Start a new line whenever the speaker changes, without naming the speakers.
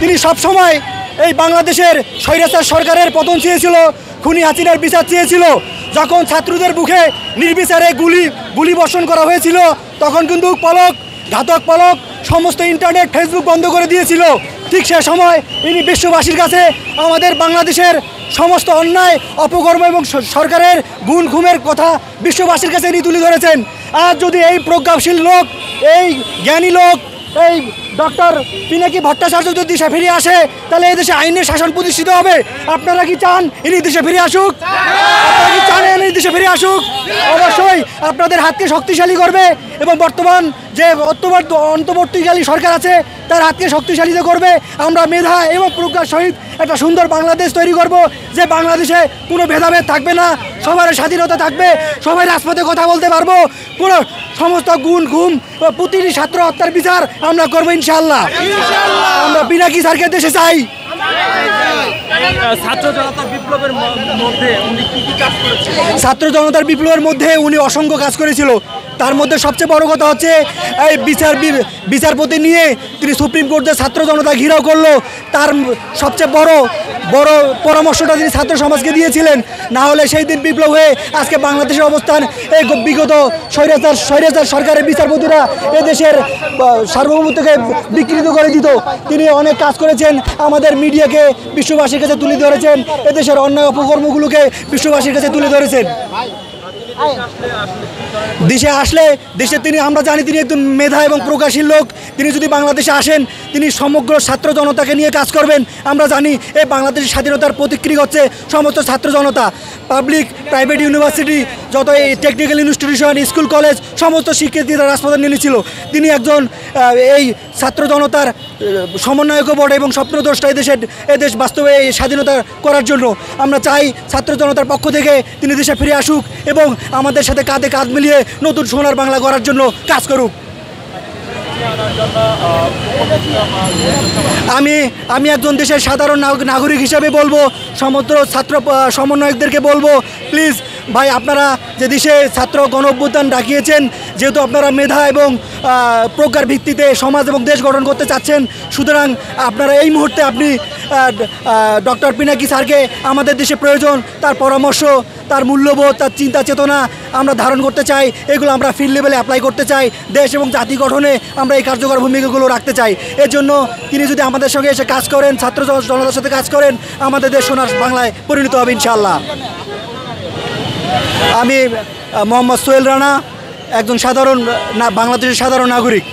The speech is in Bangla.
তিনি সবসময় এই বাংলাদেশের স্বৈরাচার সরকারের পতন চেয়েছিল, খুনি হাসিনার বিচার চেয়েছিল। যখন ছাত্রদের বুকে নির্বিচারে গুলি বর্ষণ করা হয়েছিল, তখন কিন্তু ঘাতক পলক সমস্ত ইন্টারনেট ফেসবুক বন্ধ করে দিয়েছিল। ঠিক সে সময় ইনি বিশ্ববাসীর কাছে আমাদের বাংলাদেশের সমস্ত অন্যায় অপকর্ম এবং সরকারের গুণ খুমের কথা বিশ্ববাসীর কাছে ইনি তুলে ধরেছেন। আর যদি এই প্রজ্ঞাশীল লোক, এই জ্ঞানী লোক, এই ডক্টর পিনাকি ভট্টাচার্য যদি দেশে ফিরে আসে, তাহলে এই দেশে আইনের শাসন প্রতিষ্ঠিত হবে। আপনারা কি চান ইনি দেশে ফিরে আসুক? আপনারা কি চান ইনি দেশে ফিরে আসুক? অবশ্যই আপনাদের হাতকে শক্তিশালী করবে এবং বর্তমান যে অন্তর্বর্তীকালীন সরকার আছে তার হাতকে শক্তিশালী করবে। আমরা মেধা এবং প্রজ্ঞার সহিত একটা সুন্দর বাংলাদেশ তৈরি করব, যে বাংলাদেশে কোনো ভেদাভেদ থাকবে না, সবার স্বাধীনতা থাকবে, সবাই রাজপথে কথা বলতে পারবো, কোনো সমস্ত গুণ ঘুম প্রতিটি ছাত্র হত্যার বিচার আমরা করবো ইনশাআল্লাহ। আমরা পিনাকি স্যারকে দেশে চাই।
ছাত্র জনতার বিপ্লবের
মধ্যে উনি অসংখ্য কাজ করেছিল। তার মধ্যে সবচেয়ে বড় কথা হচ্ছে এই বিচারপতি নিয়ে তিনি সুপ্রিম কোর্টে ছাত্র জনতা ঘেরাও করলো। তার সবচেয়ে বড় পরামর্শটা তিনি ছাত্র সমাজকে দিয়েছিলেন। না হলে সেই দিন বিপ্লব হয়ে আজকে বাংলাদেশের অবস্থান এই বিগত স্বৈরাচার সরকারের বিচারপতিরা এদেশের সার্বভৌমত্বকে বিকৃত করে দিত। তিনি অনেক কাজ করেছেন, আমাদের মিডিয়াকে বিশ্ববাসীর কাছে তুলে ধরেছেন, এদেশের অন্যায় অপকর্মগুলোকে বিশ্ববাসীর কাছে তুলে ধরেছেন। দেশে তিনি, আমরা জানি তিনি একজন মেধা এবং প্রকাশীল লোক। তিনি যদি বাংলাদেশে আসেন, তিনি সমগ্র ছাত্র জনতাকে নিয়ে কাজ করবেন। আমরা জানি এই বাংলাদেশের স্বাধীনতার প্রতিক্রিয়া হচ্ছে সমস্ত ছাত্র জনতা। পাবলিক প্রাইভেট ইউনিভার্সিটি, যত এই টেকনিক্যাল ইনস্টিটিউশন, স্কুল কলেজ, সমস্ত শিক্ষার্থীরা রাজপথে নেমেছিল। তিনি একজন এই ছাত্র জনতার সমন্বয়ক বটে এবং স্বপ্নদ্রষ্টা এদেশ বাস্তবে এই স্বাধীনতা করার জন্য। আমরা চাই ছাত্র জনতার পক্ষ থেকে তিনি দেশে ফিরে আসুক এবং আমাদের সাথে কাঁধে কাঁধ মিলিয়ে নতুন সোনার বাংলা গড়ার জন্য কাজ করুক। আমি একজন দেশের সাধারণ নাগরিক হিসাবে বলবো, সমস্ত ছাত্র সমন্বয়কদেরকে বলবো, প্লিজ ভাই, আপনারা যে দেশে ছাত্র গণ অভ্যুত্থান ডাকিয়েছেন, যেহেতু আপনারা মেধা এবং প্রজ্ঞার ভিত্তিতে সমাজ এবং দেশ গঠন করতে চাচ্ছেন, সুতরাং আপনারা এই মুহূর্তে ডক্টর পিনাকি স্যারকে আমাদের দেশে প্রয়োজন। তার পরামর্শ, তার মূল্যবোধ, তার চিন্তা চেতনা আমরা ধারণ করতে চাই। এগুলো আমরা ফিল্ড লেভেলে অ্যাপ্লাই করতে চাই। দেশ এবং জাতি গঠনে আমরা এই কার্যকর ভূমিকাগুলো রাখতে চাই। এর জন্য তিনি যদি আমাদের সঙ্গে এসে কাজ করেন, ছাত্র জনতার সাথে কাজ করেন, আমাদের দেশ সোনার বাংলায় পরিণত হবে ইনশাআল্লাহ। আমি মোহাম্মদ সোহেল রানা, একজন বাংলাদেশের সাধারণ নাগরিক।